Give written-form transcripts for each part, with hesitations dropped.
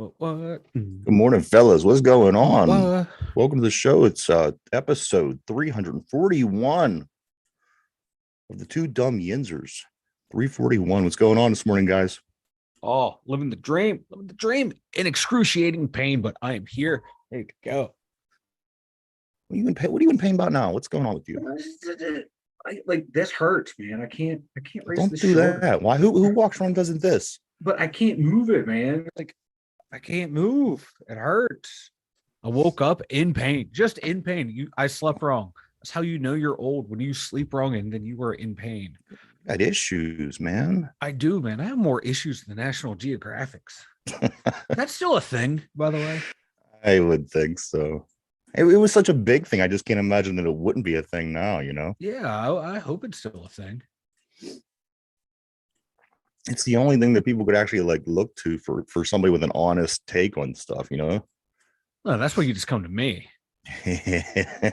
What? Good morning, fellas. What's going on? What? Welcome to the show. It's episode 341 of the Two Dumb Yinzers. 341. What's going on this morning, guys? Oh, living the dream. In excruciating pain, but I am here. Ready to go. What are you in pain about now? What's going on with you? Like this hurts, man. I can't raise Don't the do shoulder. that. Why? Who walks around and does this? But I can't move it, man. Like, I can't move. It hurts. I woke up in pain, just in pain. I slept wrong. That's how you know you're old, when you sleep wrong and then you were in pain. Got issues, man. I do, man. I have more issues than National Geographics. That's still a thing, by the way. I would think so. It was such a big thing. I just can't imagine that it wouldn't be a thing now, you know? Yeah, I hope it's still a thing. It's the only thing that people could actually like look to for somebody with an honest take on stuff, you know? No, that's why you just come to me. I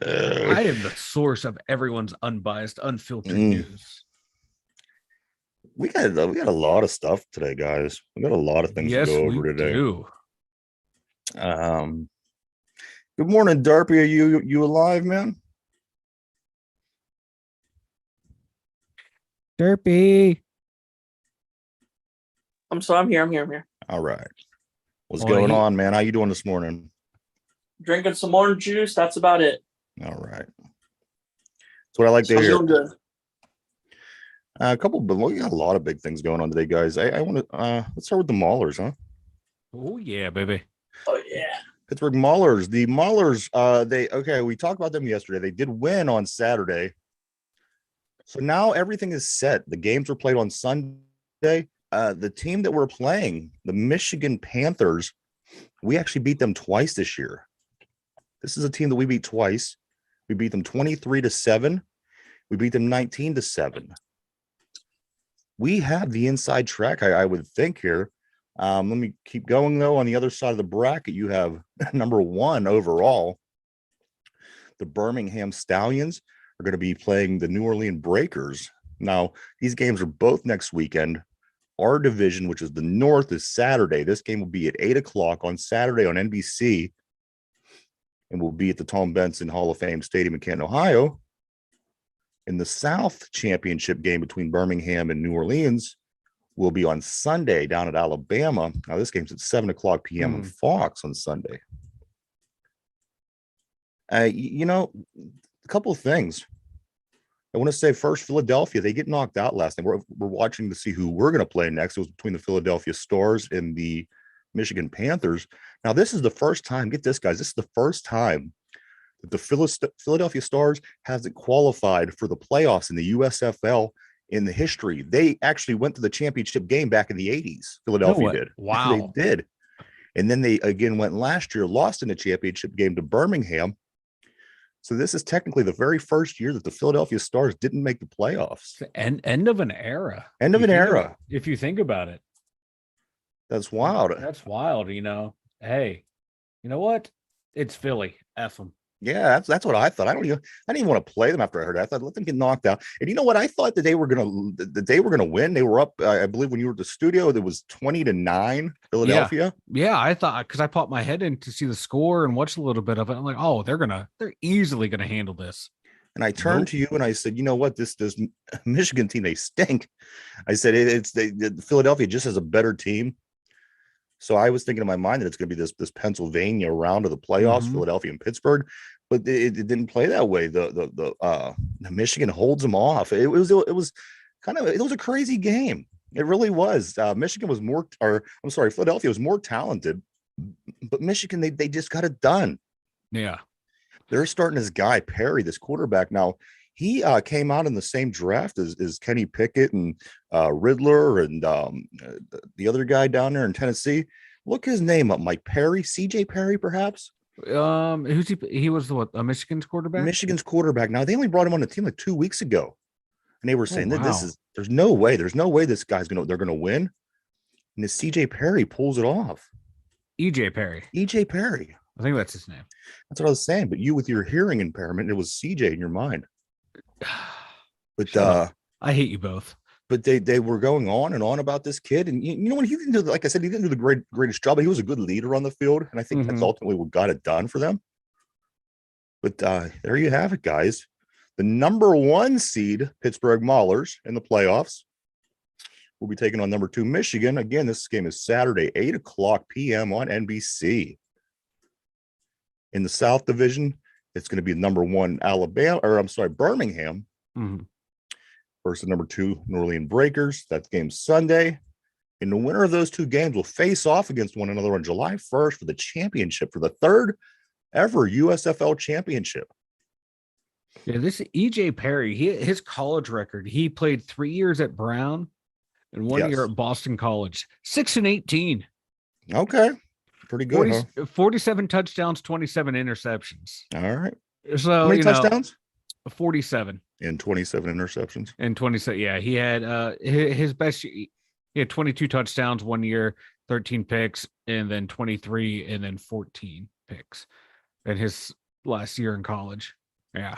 am the source of everyone's unbiased, unfiltered news. We got a lot of stuff today, guys. We got a lot of things to go over today. Do. Good morning, Darpy. Are you alive, man? Derpy. I'm here. All right. What's going on, man? How you doing this morning? Drinking some orange juice. That's about it. All right. That's what I like to hear. Doing good. But we got a lot of big things going on today, guys. I want to let's start with the Maulers, huh? Oh yeah, baby. Oh yeah. Pittsburgh Maulers. The Maulers, we talked about them yesterday. They did win on Saturday. So now everything is set. The games were played on Sunday. The team that we're playing, the Michigan Panthers, we actually beat them twice this year. This is a team that we beat twice. We beat them 23-7. We beat them 19-7. We have the inside track, I would think here. Let me keep going, though. On the other side of the bracket, you have number one overall. The Birmingham Stallions are going to be playing the New Orleans Breakers. Now, these games are both next weekend. Our division, which is the North, is Saturday. This game will be at 8 o'clock on Saturday on NBC and will be at the Tom Benson Hall of Fame Stadium in Canton, Ohio. In the South championship game between Birmingham and New Orleans will be on Sunday down at Alabama. Now, this game's at 7 o'clock p.m. on Fox on Sunday. A couple of things. I want to say first, Philadelphia, they get knocked out last night. We're watching to see who we're going to play next. It was between the Philadelphia Stars and the Michigan Panthers. Now, this is the first time, get this, guys, this is the first time that the Philadelphia Stars hasn't qualified for the playoffs in the USFL in the history. They actually went to the championship game back in the 80s. Philadelphia did. Wow. They did. And then they again went last year, lost in the championship game to Birmingham. So this is technically the very first year that the Philadelphia Stars didn't make the playoffs. End of an era. End of an era. If you think about it. That's wild. That's wild, you know. Hey, you know what? It's Philly. F them. Yeah, that's what I thought. I didn't even want to play them after I heard that. I thought, let them get knocked out. And you know what? I thought that they were gonna win. They were up, I believe, when you were at the studio, it was 20-9 Philadelphia. Yeah, I thought, because I popped my head in to see the score and watch a little bit of it. I'm like, oh, they're easily gonna handle this. And I turned to you and I said, you know what? This Michigan team, they stink. I said Philadelphia just has a better team. So I was thinking in my mind that it's going to be this Pennsylvania round of the playoffs, Philadelphia and Pittsburgh, but it didn't play that way. The Michigan holds them off. It was a crazy game. It really was. Philadelphia was more talented, but Michigan they just got it done. Yeah, they're starting this guy Perry, this quarterback. Now he came out in the same draft as Kenny Pickett and Riddler and the other guy down there in Tennessee. Look his name up, Mike Perry, CJ Perry, perhaps. Who's he? He was Michigan's quarterback. Michigan's quarterback. Now they only brought him on the team like 2 weeks ago, and they were saying that there's no way this guy's they're gonna win. And this CJ Perry pulls it off. EJ Perry. EJ Perry. I think that's his name. That's what I was saying. But you, with your hearing impairment, it was CJ in your mind. But I hate you both. but they were going on and on about this kid. And you know what? He didn't do, like I said, he didn't do the greatest job, but he was a good leader on the field. And I think that's ultimately what got it done for them. But there you have it, guys. The number 1 seed, Pittsburgh Maulers, in the playoffs will be taking on number 2 Michigan. Again, this game is Saturday, 8:00 p.m. on NBC. In the South Division, it's going to be number 1 Birmingham versus number 2 New Orleans Breakers. That game's Sunday. And the winner of those 2 games will face off against one another on July 1st for the championship, for the 3rd ever USFL championship. Yeah, this EJ Perry, his college record, he played 3 years at Brown and 1 year at Boston College. 6-18. Okay. Pretty good. 47 touchdowns, 27 interceptions. All right. So how many touchdowns? 47. And 27 interceptions. And 27. Yeah, he had his best. He had 22 touchdowns 1 year, 13 picks, and then 23, and then 14 picks in his last year in college. Yeah.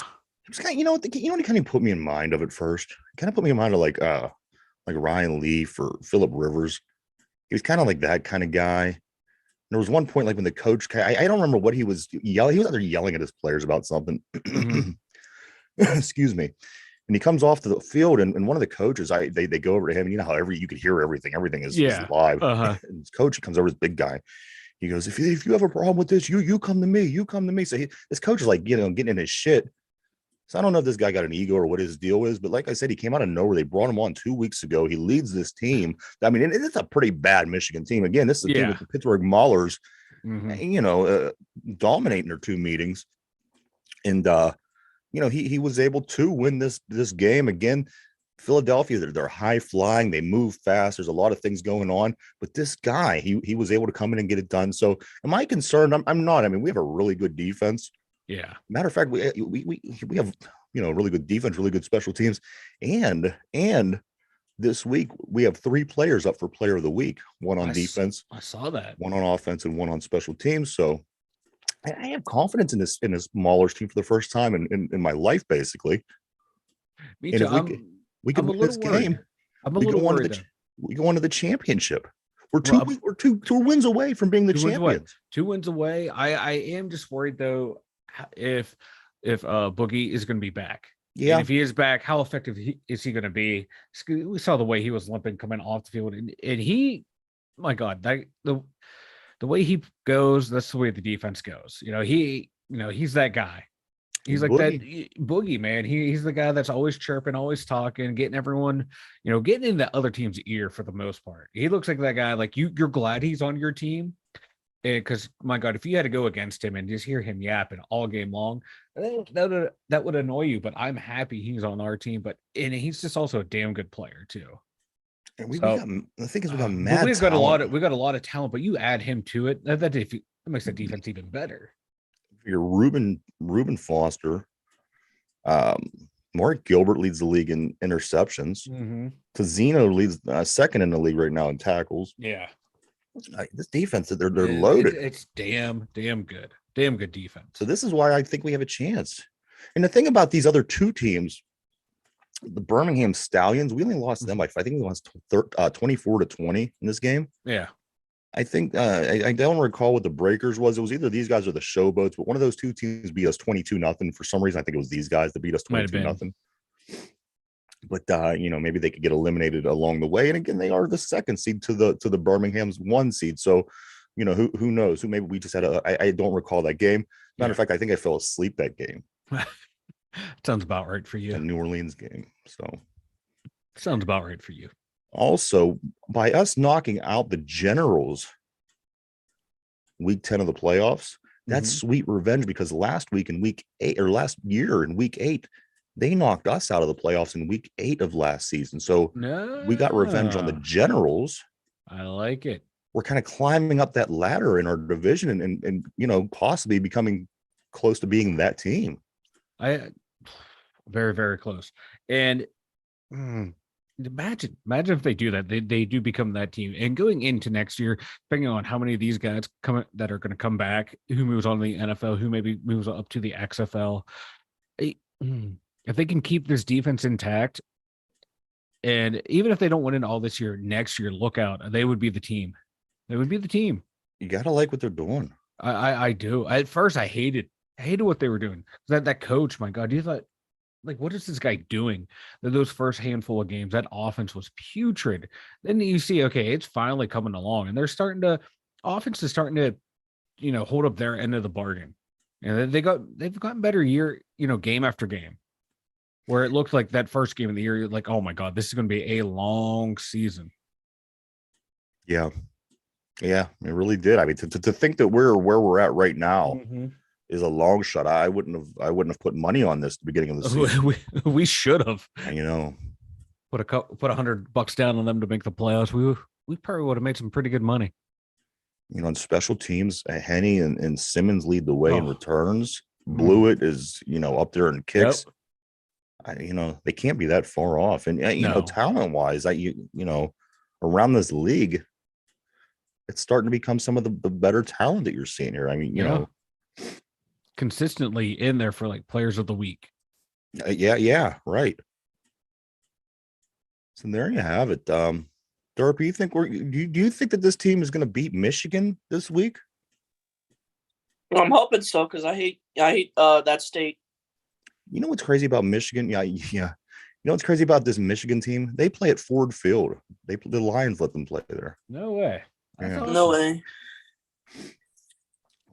It's kind of, you know what he kind of put me in mind of at first. Kind of put me in mind of like Ryan Leaf or Phillip Rivers. He was kind of like that kind of guy. There was one point, like when the coach, I don't remember what he was yelling. He was out there yelling at his players about something. Excuse me. And he comes off to the field, and one of the coaches, they go over to him, and you know how you could hear everything. Everything is live. And his coach comes over, this big guy. He goes, if you have a problem with this, you come to me. You come to me. So this coach is like, getting in his shit. So I don't know if this guy got an ego or what his deal is, but like I said, he came out of nowhere. They brought him on 2 weeks ago. He leads this team. I mean, it's a pretty bad Michigan team. Again, this is a team with the Pittsburgh Maulers, dominating their 2 meetings. And, he was able to win this game. Again, Philadelphia, they're high flying. They move fast. There's a lot of things going on. But this guy, he was able to come in and get it done. So am I concerned? I'm not. I mean, we have a really good defense. Yeah. Matter of fact, we have really good defense, really good special teams, and this week we have 3 players up for Player of the Week. One on defense, I saw that. One on offense, and one on special teams. So I have confidence in this Maulers team for the first time in my life, basically. Me and too. If we can win this game, I'm a little worried. We go on to the championship. We're two wins away from being the champions. 2 wins away. I am just worried though. If Boogie is going to be back, and if he is back, how effective is he going to be? We saw the way he was limping coming off the field, and he, my God, the way he goes, that's the way the defense goes. He's that guy. He's like that Boogie, man. He's the guy that's always chirping, always talking, getting everyone, getting in the other team's ear for the most part. He looks like that guy. Like you're glad he's on your team. Because my God, if you had to go against him and just hear him yapping all game long, that would annoy you. But I'm happy he's on our team. And he's just also a damn good player too. And we got mad. We got a lot of talent, but you add him to it. That makes the defense even better. Your Reuben Foster, Mark Gilbert leads the league in interceptions. Tazzino leads second in the league right now in tackles. Yeah. This defense, they're loaded. It's damn good defense. So this is why I think we have a chance. And the thing about these other 2 teams, the Birmingham Stallions, we only lost them by, I think we lost 24-20 in this game. Yeah. I think I don't recall what the breakers was. It was either these guys or the Showboats, but one of those 2 teams beat us 22-0. For some reason, I think it was these guys that beat us 22-0. But maybe they could get eliminated along the way. And again, they are the 2nd seed to the Birmingham's 1 seed. So, who knows? Maybe we just had I don't recall that game. Matter of fact, I think I fell asleep that game. Sounds about right for you. The New Orleans game. So sounds about right for you. Also, by us knocking out the Generals week 10 of the playoffs, that's sweet revenge, because last year in week 8, they knocked us out of the playoffs in week 8 of last season. So we got revenge on the Generals. I like it. We're kind of climbing up that ladder in our division and possibly becoming close to being that team. Very, very close. And imagine if they do that. They do become that team. And going into next year, depending on how many of these guys that are going to come back, who moves on to the NFL, who maybe moves up to the XFL, if they can keep this defense intact, And even if they don't win it all this year, next year, look out. They would be the team. They would be the team. You gotta like what they're doing. I do. At first, I hated what they were doing. That coach, my God, you thought, like, what is this guy doing? Those first handful of games, that offense was putrid. Then you see, okay, it's finally coming along, and offense is starting to, hold up their end of the bargain. And they've gotten better game after game. Where it looked like that first game of the year, you're like, oh my God, this is going to be a long season. Yeah. Yeah, it really did. I mean, to think that we're where we're at right now is a long shot. I wouldn't have put money on this at the beginning of the season. We should have. Put $100 down on them to make the playoffs. We probably would have made some pretty good money. On special teams, Henny and Simmons lead the way in returns. Blewett is, up there in kicks. Yep. They can't be that far off. And, talent wise, around this league, it's starting to become some of the better talent that you're seeing here. I mean, consistently in there for like players of the week. Yeah, right. So there you have it. Derp, do you think that this team is going to beat Michigan this week? Well, I'm hoping so because I hate that state. You know what's crazy about Michigan? Yeah. You know what's crazy about this Michigan team? They play at Ford Field. The Lions let them play there. No way. Yeah. No way.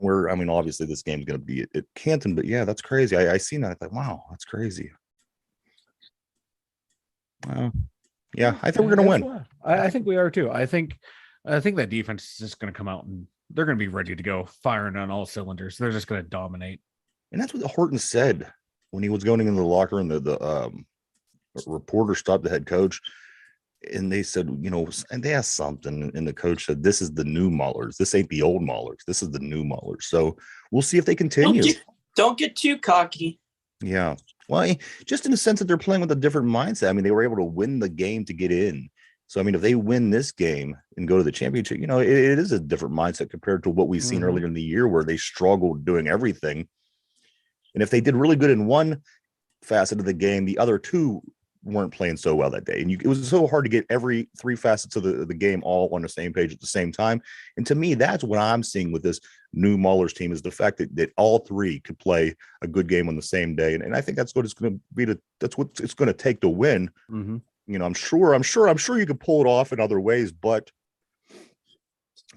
Obviously this game's going to be at Canton, but yeah, that's crazy. I seen that. I thought, wow, that's crazy. Yeah, I think we're going to win. I think we are too. I think that defense is just going to come out and they're going to be ready to go, firing on all cylinders. They're just going to dominate. And that's what Horton said when he was going into the locker room. The reporter stopped the head coach, and they said, and they asked something, and the coach said, "This is the new Maulers. This ain't the old Maulers. This is the new Maulers." So we'll see if they continue. Don't get too cocky. Yeah. Well, just in the sense that they're playing with a different mindset. I mean, they were able to win the game to get in. So, I mean, if they win this game and go to the championship, it is a different mindset compared to what we've seen earlier in the year where they struggled doing everything. And if they did really good in one facet of the game, the other two weren't playing so well that day. And it was so hard to get every three facets of the game all on the same page at the same time. And to me, that's what I'm seeing with this new Maulers team is the fact that all three could play a good game on the same day. And I think that's what it's going to be. That's what it's going to take to win. I'm sure you could pull it off in other ways, but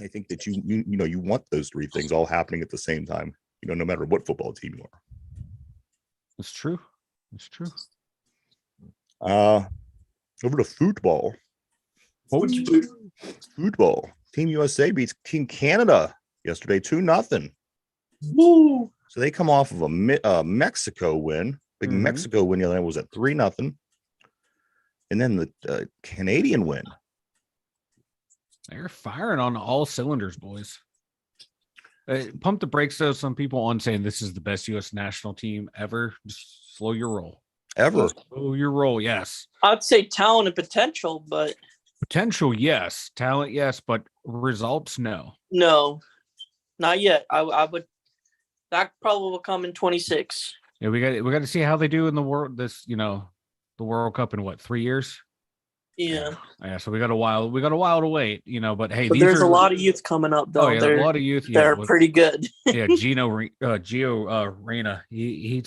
I think that you want those three things all happening at the same time, no matter what football team you are. It's true. Over to football. Football. Team USA beats Team Canada yesterday 2-0. Woo! So they come off of a Mexico win. Big Mexico win. The other was at 3-0. And then the Canadian win. They're firing on all cylinders, boys. Pump the brakes, though. Some people on saying this is the best U.S. national team ever. Just slow your roll. Ever. Slow your roll, yes. I'd say talent and potential, but... Potential, yes. Talent, yes. But results, no. No. Not yet. I would... That probably will come in 26. Yeah, we got to see how they do in the world. The World Cup in 3 years? Yeah. Yeah. So we got a while. We got a while to wait. But hey, there's a lot of youth coming up, though. Oh yeah, a lot of youth. They're pretty good. Yeah, Gio Reyna. He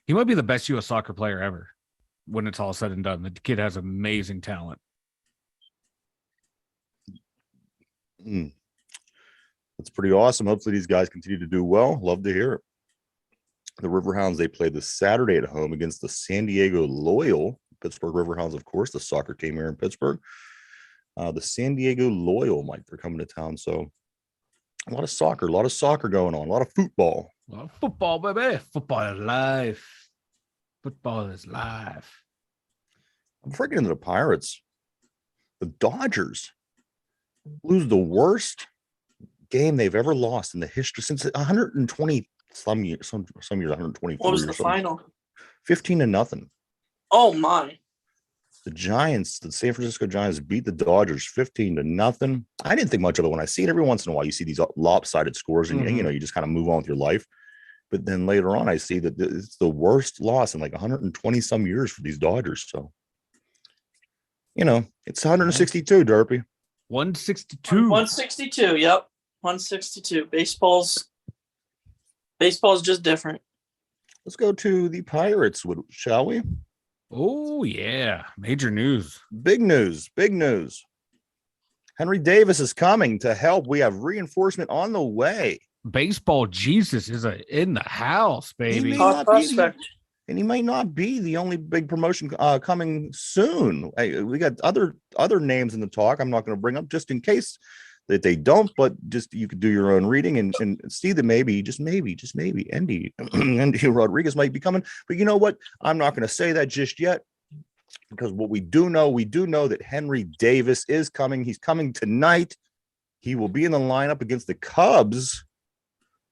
might be the best U.S. soccer player ever when it's all said and done. The kid has amazing talent. That's pretty awesome. Hopefully these guys continue to do well. Love to hear it. The Riverhounds, they played this Saturday at home against the San Diego Loyal. Pittsburgh Riverhounds, of course, the soccer team here in Pittsburgh. The San Diego Loyal, Mike, they're coming to town. So a lot of soccer going on, a lot of football. A lot of football, baby. Football is life. Football is life. Before I get into the Pirates, the Dodgers lose the worst game they've ever lost in the history since 120 some years, 124. What was the final? 15-0. Oh my! The San Francisco Giants beat the Dodgers 15-0. I didn't think much of it when I see it. Every once in a while, you see these lopsided scores, and you just kind of move on with your life. But then later on, I see that it's the worst loss in 120 some years for these Dodgers. So It's 162, Derpy. 162. 162. Yep. 162. Baseball's just different. Let's go to the Pirates, shall we? Oh, yeah. Major news. Big news. Henry Davis is coming to help. We have reinforcement on the way. Baseball Jesus is in the house, baby. And he might not be the only big promotion coming soon. We got other names in the talk. I'm not going to bring up just in case that they don't, but just you could do your own reading and see that maybe, just maybe, Andy Rodriguez might be coming. But you know what? I'm not going to say that just yet, because what we do know that Henry Davis is coming. He's coming tonight. He will be in the lineup against the Cubs.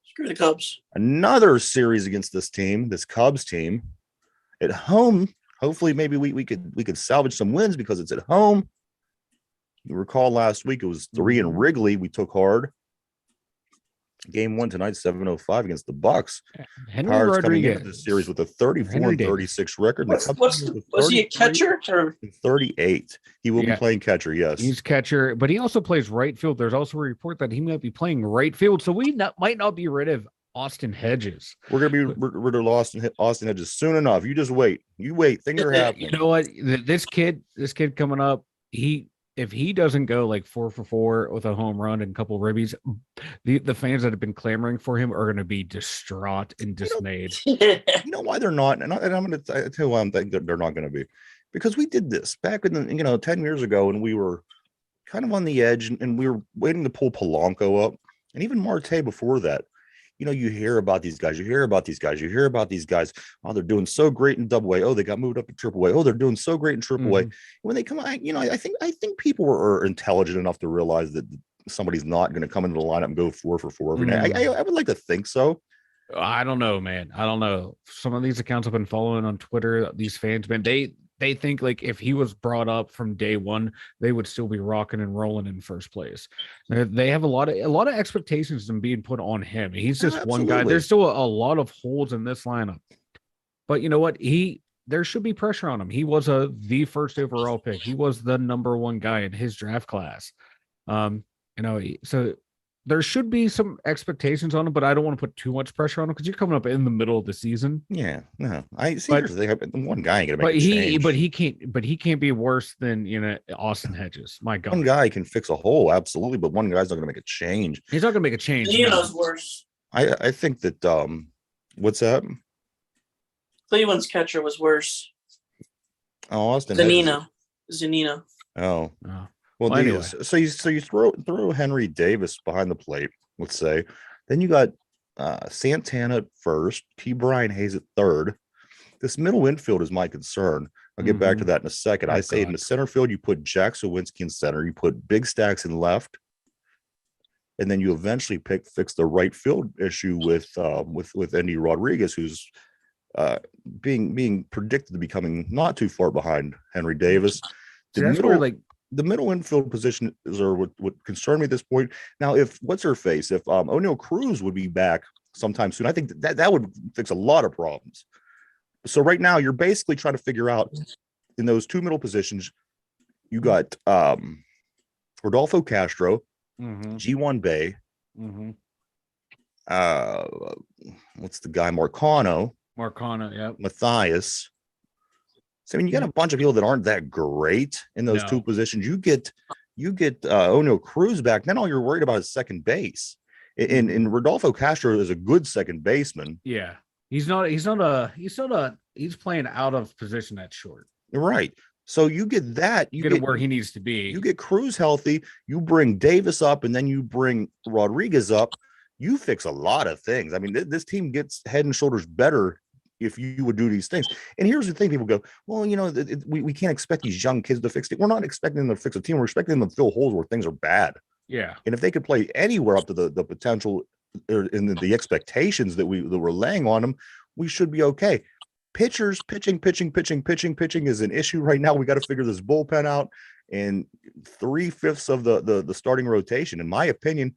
Screw the Cubs. Another series against this Cubs team at home. Hopefully, maybe we could salvage some wins because it's at home. You recall last week it was 3 in Wrigley. We took hard. Game 1 tonight, 7:05 against the Bucks. Henry Pirates Rodriguez coming into this series with a 34-36 record. Was he a catcher or 38? He will be playing catcher. Yes, he's catcher, but he also plays right field. There's also a report that he might be playing right field, so we might not be rid of Austin Hedges. We're gonna be rid of Austin Hedges soon enough. You just wait. You wait. Things are happening. You know what? This kid coming up, if he doesn't go like 4 for 4 with a home run and a couple of ribbies, the fans that have been clamoring for him are going to be distraught and dismayed. You know why they're not? And I'm going to tell you why I'm thinking they're not going to be. Because we did this back in 10 years ago, and we were kind of on the edge, and we were waiting to pull Polanco up, and even Marte before that. You hear about these guys. Oh, they're doing so great in Double-A. Oh, they got moved up to Triple-A. Oh, they're doing so great in Triple-A. When they come out, I think people are intelligent enough to realize that somebody's not going to come into the lineup and go 4 for 4 every day. I would like to think so. I don't know, man. I don't know. Some of these accounts I've been following on Twitter, these fans, man, they think like if he was brought up from day one, they would still be rocking and rolling in first place. They have a lot of expectations and being put on him. He's just one guy. There's still a lot of holes in this lineup. But you know what? There should be pressure on him. He was the first overall pick. He was the number 1 guy in his draft class. So there should be some expectations on him, but I don't want to put too much pressure on him because you're coming up in the middle of the season. Yeah, no, I see. One guy ain't gonna make he can't be worse than Austin Hedges. My God, one guy can fix a hole, absolutely, but one guy's not gonna make a change. He's not gonna make a change. Zanino's worse. I think that what's that? Cleveland's catcher was worse. Oh, Austin Zanino. Oh. Well, anyway. So you throw Henry Davis behind the plate, let's say. Then you got Santana at first, T. Brian Hayes at third. This middle infield is my concern. I'll get back to that in a second. I say in the center field, you put Jack Sawinski in center. You put Big Stacks in left. And then you eventually fix the right field issue with Andy Rodriguez, who's being predicted to be coming not too far behind Henry Davis. The middle infield position is what concerned me at this point. Now, if O'Neal Cruz would be back sometime soon, I think that would fix a lot of problems. So right now, you're basically trying to figure out in those 2 middle positions, you got Rodolfo Castro, G1 Bay, what's the guy? Marcano, yeah. Matthias. So, you got a bunch of people that aren't that great in those 2 positions. You get O'Neal Cruz back. Then all you're worried about is second base. And Rodolfo Castro is a good second baseman. Yeah, he's playing out of position at short. Right. So you get that. You get where he needs to be. You get Cruz healthy. You bring Davis up, and then you bring Rodriguez up. You fix a lot of things. I mean, this team gets head and shoulders better if you would do these things. And here's the thing: people go, well, we can't expect these young kids to fix it. We're not expecting them to fix a team. We're expecting them to fill holes where things are bad. Yeah. And if they could play anywhere up to the potential in the expectations that we're laying on them, we should be okay. Pitching is an issue right now. We got to figure this bullpen out, and 3/5 of the starting rotation, in my opinion,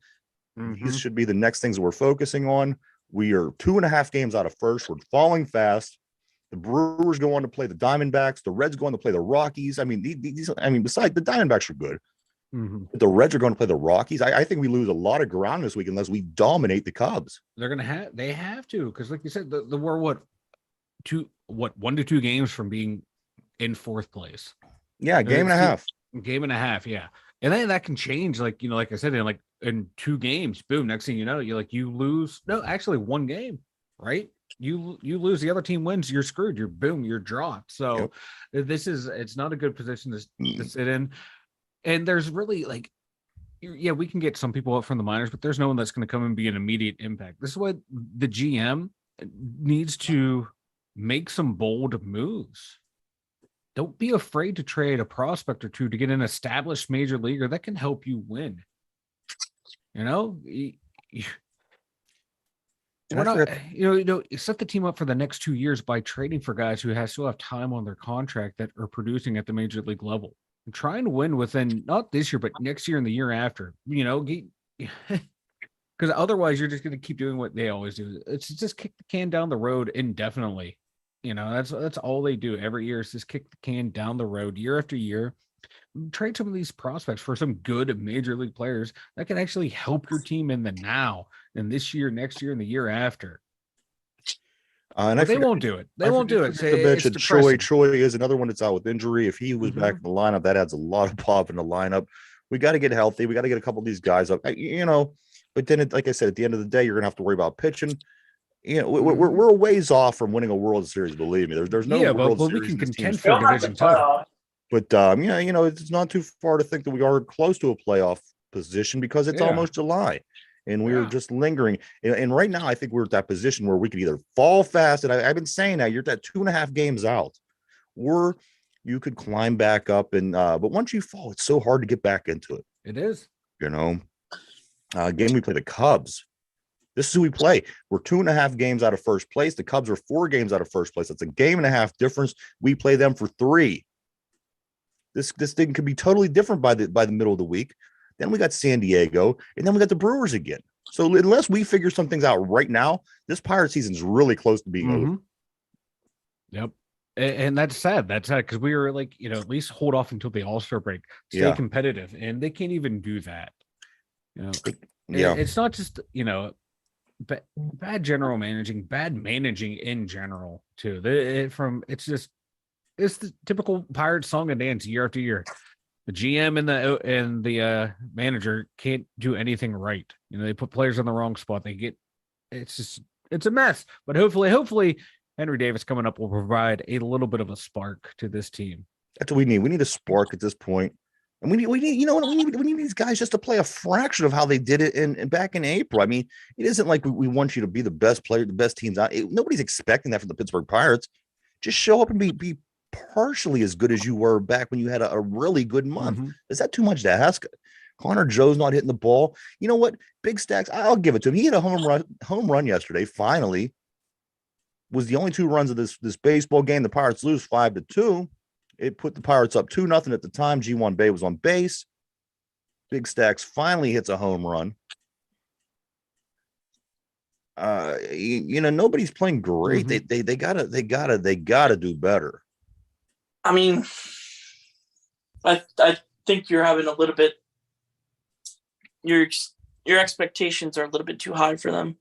these should be the next things that we're focusing on. We are 2.5 games out of first. We're falling fast. The Brewers go on to play the Diamondbacks. The Reds go on to play the Rockies. I mean, besides the Diamondbacks are good. Mm-hmm. But the Reds are going to play the Rockies. I think we lose a lot of ground this week unless we dominate the Cubs. They have to, because like you said, we're 1 to 2 games from being in 4th place. Yeah, game and a half. Game and a half, yeah. And then that can change, like I said, in 2 games, boom, next thing you know, you lose. No, actually 1 game, right? You lose, the other team wins, you're screwed. You're dropped. So it's not a good position to sit in. And there's really we can get some people up from the minors, but there's no one that's going to come and be an immediate impact. This is why the GM needs to make some bold moves. Don't be afraid to trade a prospect or two to get an established major leaguer that can help you win. Set the team up for the next 2 years by trading for guys who still have time on their contract that are producing at the major league level. And trying to win within not this year, but next year and the year after. Because otherwise you're just going to keep doing what they always do. It's just kick the can down the road indefinitely. That's all they do every year is just kick the can down the road year after year. Trade some of these prospects for some good major league players that can actually help your team in the now and this year, next year, and the year after. But they won't do it. They won't do it. It's Troy is another one that's out with injury. If he was back in the lineup, that adds a lot of pop in the lineup. We got to get healthy. We got to get a couple of these guys up. But then, like I said, at the end of the day, you're gonna have to worry about pitching. We're a ways off from winning a World Series. Believe me, there's no World Series. But we can contend for division title. But it's not too far to think that we are close to a playoff position because it's almost July. And we're just lingering. And right now, I think we're at that position where we could either fall fast. And I've been saying that you're at that 2.5 games out, or you could climb back up. And but once you fall, it's so hard to get back into it. It is. Game we play the Cubs. This is who we play. We're 2.5 games out of first place. The Cubs are 4 games out of first place. That's a 1.5 game difference. We play them for 3. This thing could be totally different by the middle of the week. Then we got San Diego, and then we got the Brewers again. So unless we figure some things out right now, this Pirate season is really close to being over. Yep. And that's sad. That's sad because we were at least hold off until the All-Star break, stay competitive, and they can't even do that. It's not just bad general managing, bad managing in general too. It's the typical Pirate song and dance year after year. The GM and the manager can't do anything right. They put players in the wrong spot. It's a mess. But hopefully Henry Davis coming up will provide a little bit of a spark to this team. That's what we need. We need a spark at this point. And we need we need these guys just to play a fraction of how they did it back in April. I mean, it isn't like we want you to be the best player, the best teams out. Nobody's expecting that from the Pittsburgh Pirates. Just show up and be partially as good as you were back when you had a really good month. Is that too much to ask? Connor Joe's not hitting the ball. You know what? Big Stacks, I'll give it to him. He hit a home run yesterday. Finally, was the only 2 runs of this baseball game. The Pirates lose 5-2. It put the Pirates up 2-0 at the time. G1 Bay was on base. Big Stacks finally hits a home run. Nobody's playing great. They gotta do better. I mean, I think you're having a little bit. Your expectations are a little bit too high for them.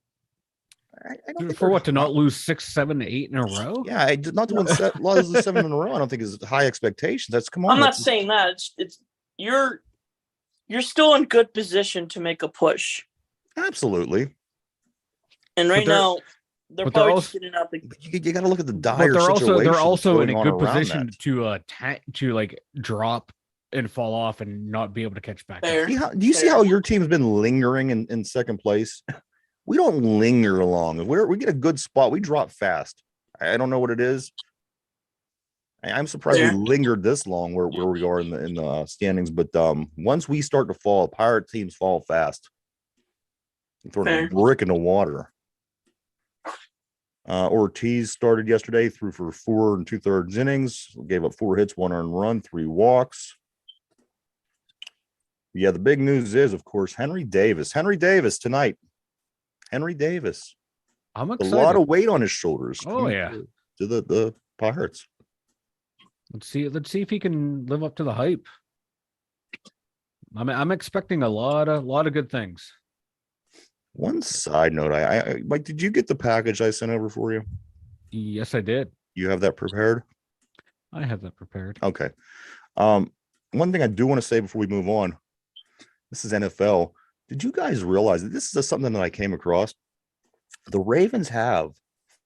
I don't think for what, to not lose 6, 7, 8 in a row? Yeah, I did not to win 7 in a row. I don't think is high expectations. That's come on. I'm not saying that. It's you're still in good position to make a push. Absolutely. And right now, they're probably just getting out the. You got to look at the dire situation. They're also in a good position to drop and fall off and not be able to catch back. Do you see how your team has been lingering in second place? We don't linger along. If we get a good spot, we drop fast. I don't know what it is. I'm surprised we lingered this long where we are in the standings. But once we start to fall, Pirate teams fall fast. Throwing a brick in the water. Ortiz started yesterday, threw for 4 2/3 innings, gave up 4 hits, 1 earned run, 3 walks. Yeah, the big news is, of course, Henry Davis. Henry Davis tonight. Henry Davis. I'm excited. A lot of weight on his shoulders. Oh, yeah. To the Pirates. Let's see if he can live up to the hype. I'm expecting a lot of good things. One side note, I Mike, did you get the package I sent over for you? Yes, I did. You have that prepared? I have that prepared. Okay. One thing I do want to say before we move on, this is NFL. Did you guys realize that this is something that I came across? The Ravens have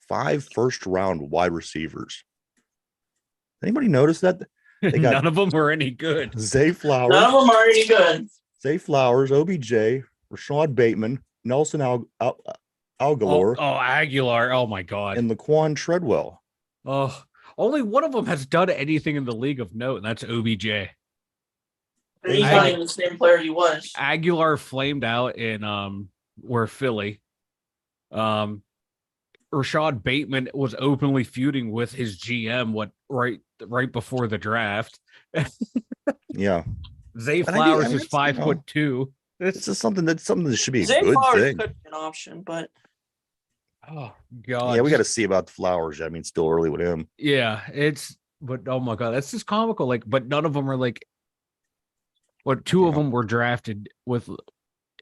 5 first-round wide receivers. Anybody notice that? They got none of them were any good. Zay Flowers. None of them are any good. Zay Flowers, OBJ, Rashad Bateman, Nelson Aguilar. Oh, Aguilar. Oh my God. And Laquan Treadwell. Oh, only one of them has done anything in the league of note, and that's OBJ. He's not even the same player he was. Aguilar flamed out in Philly. Rashad Bateman was openly feuding with his GM right before the draft. Yeah. Zay Flowers is 5'2". It's just something that should be a Zay good Flowers thing. could be an option, but oh God. Yeah, we got to see about the Flowers. I mean, it's still early with him. Yeah, but oh my God, that's just comical. Like, but none of them are like. What two of them were drafted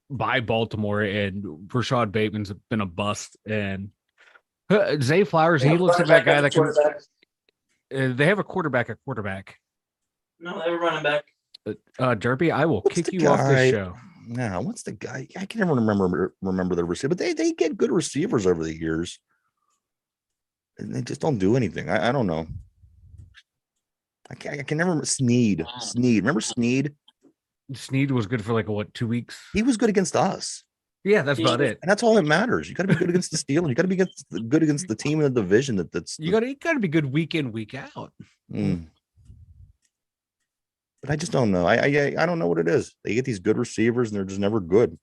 by Baltimore, and Rashad Bateman's been a bust, and Zay Flowers, he looks like that guy that can. They have a quarterback at quarterback. No, they were running back. Derpy, I will kick you off this show. No, what's the guy? I can never remember the receiver, but they get good receivers over the years, and they just don't do anything. I don't know. I can never remember Sneed. Remember Sneed? Sneed was good for like 2 weeks. He was good against us. Yeah, that's about it. And that's all that matters. You got to be good against the Steelers. You got to be good against the team in the division that's. You got to be good week in, week out. Mm. But I just don't know. I don't know what it is. They get these good receivers and they're just never good.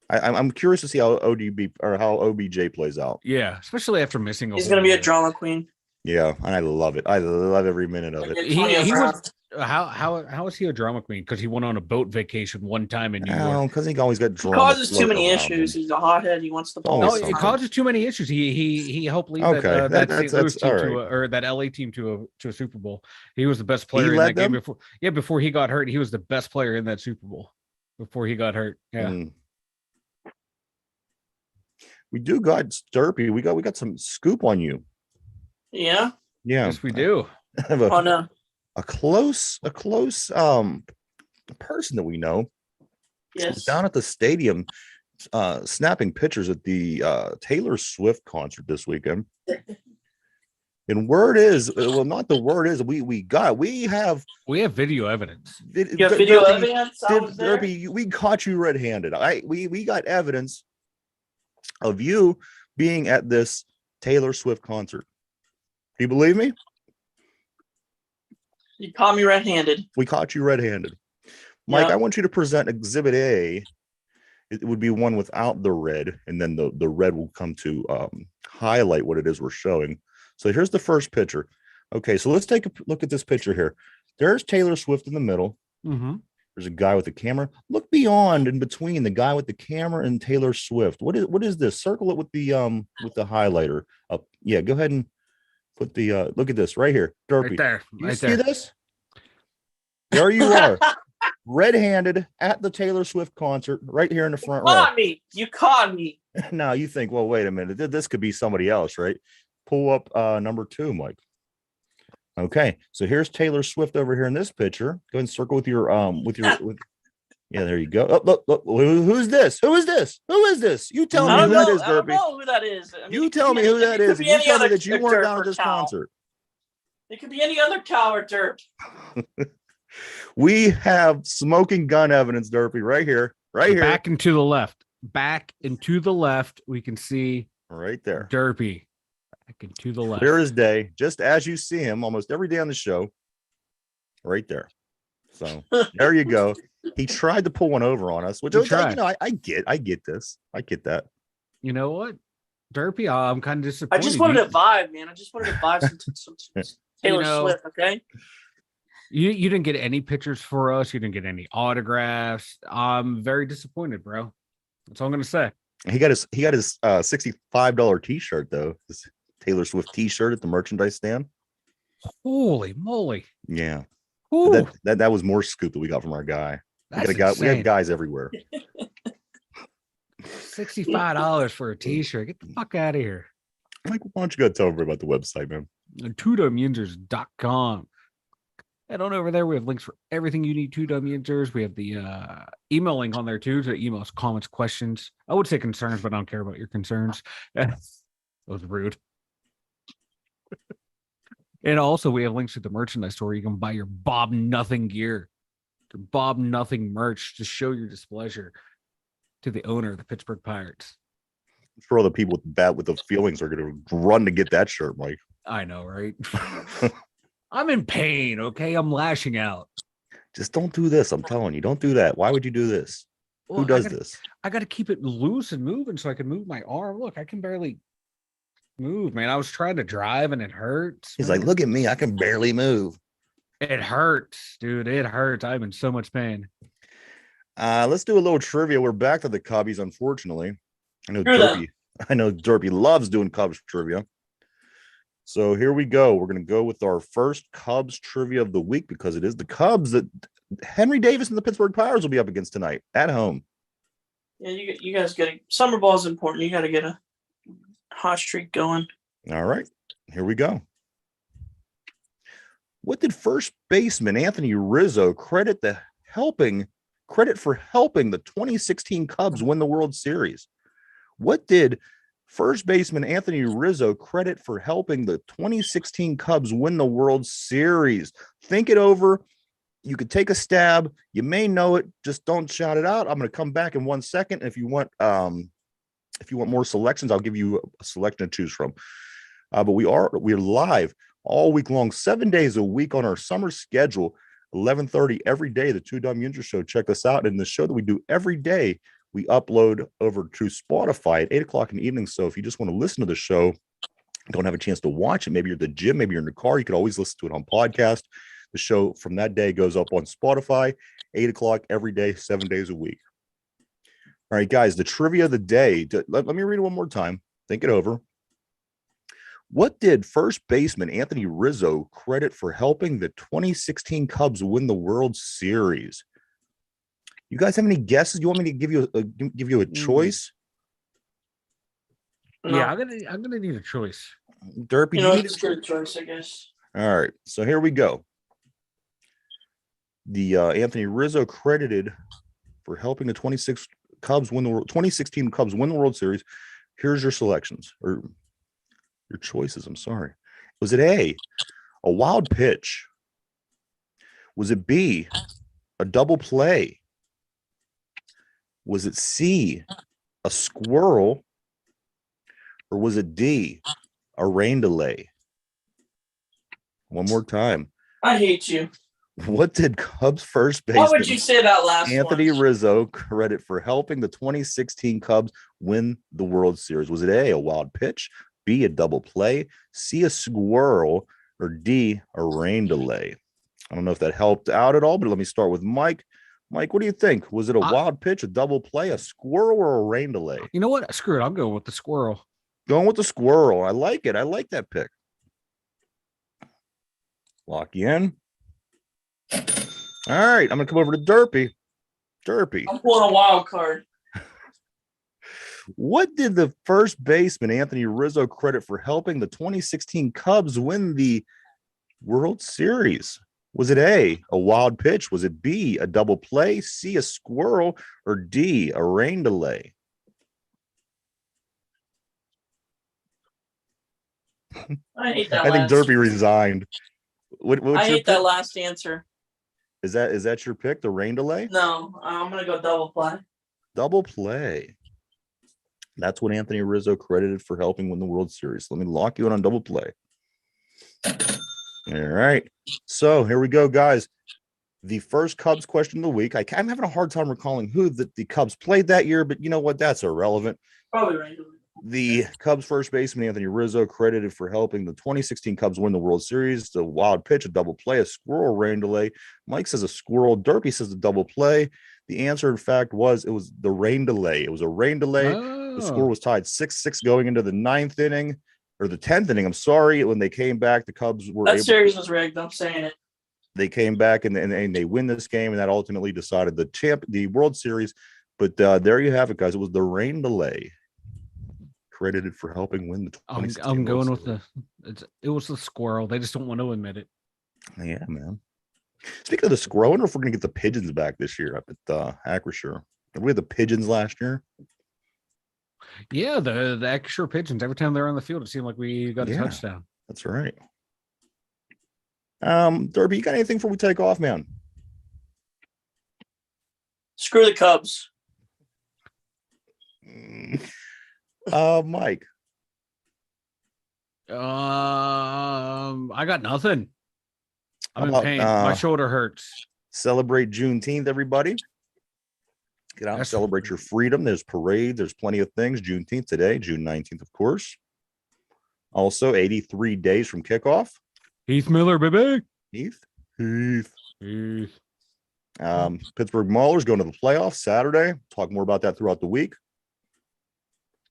I'm curious to see how OBJ plays out. Yeah, especially after missing. He's going to be a drama queen. Yeah, and I love it. I love every minute of it. He was. How is he a drama queen? Because he went on a boat vacation one time in New York. Because he always got drunk. He causes too many issues. He's a hothead. He wants the ball. No, it causes too many issues. He helped lead that St. Louis team or that LA team to a Super Bowl. He was the best player in that game before. Yeah, before he got hurt, he was the best player in that Super Bowl. Before he got hurt. Yeah. We do got Derpy. We got some scoop on you. Yeah. Yeah. Yes, we do. A close person that we know. Yes. Down at the stadium, snapping pictures at the Taylor Swift concert this weekend. And word is, well, not the word is, we have video evidence. You have video evidence? Derpy, we caught you red-handed. We got evidence of you being at this Taylor Swift concert. Do you believe me? You caught me red-handed. We caught you red-handed. Mike, I want you to present Exhibit A. It would be one without the red, and then the red will come to highlight what it is we're showing. So here's the first picture. Okay, so let's take a look at this picture here. There's Taylor Swift in the middle. Mm-hmm. There's a guy with the camera. Look beyond and between the guy with the camera and Taylor Swift. What is this? Circle it with the highlighter up. Yeah, go ahead and put the look at this right here. Derpy. Right there. You see this? There you are. Red-handed at the Taylor Swift concert right here in the front row. You caught me. Now you think, well, wait a minute. This could be somebody else, right? Pull up number 2, Mike. Okay, so here's Taylor Swift over here in this picture. Go ahead and circle with your yeah, there you go. Look. Who's this? Who is this? You tell me who that is, Derpy. I don't know who that is. I mean, you tell me who that is. You tell me that you weren't down at this concert. It could be any other cow or Derp. We have smoking gun evidence, Derpy, right here. Back and to the left. Back and to the left. We can see right there. Derpy. Back and to the left. Clear as day, just as you see him almost every day on the show. Right there. So there you go. He tried to pull one over on us, which I get this. I get that. You know what? Derpy, I'm kind of disappointed. I just wanted to vibe, man. I just wanted to vibe some Taylor Swift, okay? You didn't get any pictures for us. You didn't get any autographs. I'm very disappointed, bro. That's all I'm gonna say. He got his $65 t-shirt though. This Taylor Swift t-shirt at the merchandise stand. Holy moly. Yeah. Ooh, That was more scoop that we got from our guy. We have guys everywhere. $65 for a t-shirt. Get the fuck out of here. Mike, why don't you go tell everybody about the website, man? TwoDumbYinzers.com. Head on over there. We have links for everything you need. 2Yinzers. We have the email link on there too to email us comments, questions. I would say concerns, but I don't care about your concerns. That was rude. And also, we have links to the merchandise store. You can buy your Bob Nothing gear, your Bob Nothing merch to show your displeasure to the owner of the Pittsburgh Pirates. I'm sure all the people with the feelings are going to run to get that shirt, Mike. I know, right? I'm in pain, okay? I'm lashing out. Just don't do this. I'm telling you, don't do that. Why would you do this? Well, who does this? I got to keep it loose and moving so I can move my arm. Look, I can barely move, man. I was trying to drive and it hurts. He's man. like, look at me. I can barely move. It hurts, dude. It hurts. I'm in so much pain. Let's do a little trivia. We're back to the Cubbies, unfortunately. I know Derpy loves doing Cubs trivia. So here we go. We're going to go with our first Cubs trivia of the week because it is the Cubs that Henry Davis and the Pittsburgh Pirates will be up against tonight at home. Yeah, you guys got summer ball is important. You got to get a hot streak going. All right, here we go. What did first baseman Anthony Rizzo credit for helping the 2016 Cubs win the World Series? What did first baseman Anthony Rizzo credit for helping the 2016 Cubs win the World Series? Think it over. You could take a stab. You may know it. Just don't shout it out. I'm going to come back in 1 second. If you want more selections, I'll give you a selection to choose from. But we're live all week long, 7 days a week on our summer schedule, 11:30 every day. The Two Dumb Yinzers Show. Check us out. And the show that we do every day, we upload over to Spotify at 8 o'clock in the evening. So if you just want to listen to the show, don't have a chance to watch it, maybe you're at the gym, maybe you're in the car, you could always listen to it on podcast. The show from that day goes up on Spotify, 8 o'clock every day, 7 days a week. All right, guys, the trivia of the day. Let me read it one more time. Think it over. What did first baseman Anthony Rizzo credit for helping the 2016 Cubs win the World Series? You guys have any guesses? You want me to give you a choice? No. Yeah, I'm gonna need a choice. Derpy, it's a good choice, I guess. All right, so here we go. The Anthony Rizzo credited for helping the 2016 Cubs win the World Series. Here's your selections or your choices. I'm sorry. Was it A, a wild pitch? Was it B, a double play? Was it C, a squirrel? Or was it D, a rain delay? One more time. I hate you. What did Cubs first baseman What would you say that last Anthony one? Rizzo credit for helping the 2016 Cubs win the World Series? Was it A, a wild pitch, B, a double play, C, a squirrel, or D, a rain delay? I don't know if that helped out at all, but let me start with Mike. Mike, what do you think? Was it a wild pitch, a double play, a squirrel, or a rain delay? You know what? Screw it. I'm going with the squirrel. Going with the squirrel. I like it. I like that pick. Lock you in. All right. I'm going to come over to Derpy. Derpy. I'm pulling a wild card. What did the first baseman Anthony Rizzo credit for helping the 2016 Cubs win the World Series? Was it A, a wild pitch? Was it B, a double play? C, a squirrel? Or D, a rain delay? I hate that. I think Derpy resigned. I hate that last answer. Is that your pick, the rain delay? No, I'm gonna go double play. Double play. That's what Anthony Rizzo credited for helping win the World Series. Let me lock you in on double play. All right. So here we go, guys. The first Cubs question of the week. I'm having a hard time recalling who the Cubs played that year, but you know what? That's irrelevant. Probably right. The Cubs first baseman Anthony Rizzo credited for helping the 2016 Cubs win the World Series. The wild pitch, a double play, a squirrel, rain delay. Mike says a squirrel. Derpy says a double play. The answer, in fact, it was the rain delay. It was a rain delay. The score was tied 6-6 going into the ninth inning. or the 10th inning. I'm sorry, when they came back, the Cubs were that series was rigged. I'm saying it. They came back and they win this game, and that ultimately decided the World Series. But there you have it, guys. It was the rain delay credited for helping win the 2016 I'm going World with it was the squirrel. They just don't want to admit it. Yeah, man. Speaking of the squirrel, I wonder if we're gonna get the pigeons back this year up at Acrisure. We had the pigeons last year. Yeah, the Acrisure pigeons. Every time they're on the field, it seemed like we got a touchdown. That's right. Derby, you got anything before we take off, man? Screw the Cubs. Mike. I got nothing. I'm in pain. My shoulder hurts. Celebrate Juneteenth, everybody. Get out and celebrate your freedom. There's parades. There's plenty of things. Juneteenth today, June 19th, of course. Also, 83 days from kickoff. Heath Miller, baby. Heath. Pittsburgh Maulers going to the playoffs Saturday. Talk more about that throughout the week.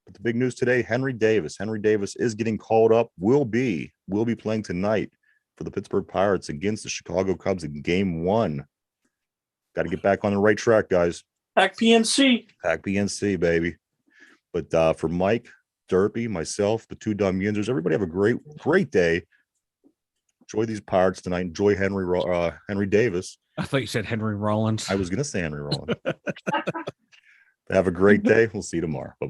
But the big news today, Henry Davis. Henry Davis is getting called up. Will be playing tonight for the Pittsburgh Pirates against the Chicago Cubs in Game 1. Got to get back on the right track, guys. Pack PNC. Pack PNC, baby. But for Mike, Derpy, myself, the two dumb Yinzers, everybody have a great day. Enjoy these Pirates tonight. Enjoy Henry Davis. I thought you said Henry Rollins. I was going to say Henry Rollins. Have a great day. We'll see you tomorrow. Bye-bye.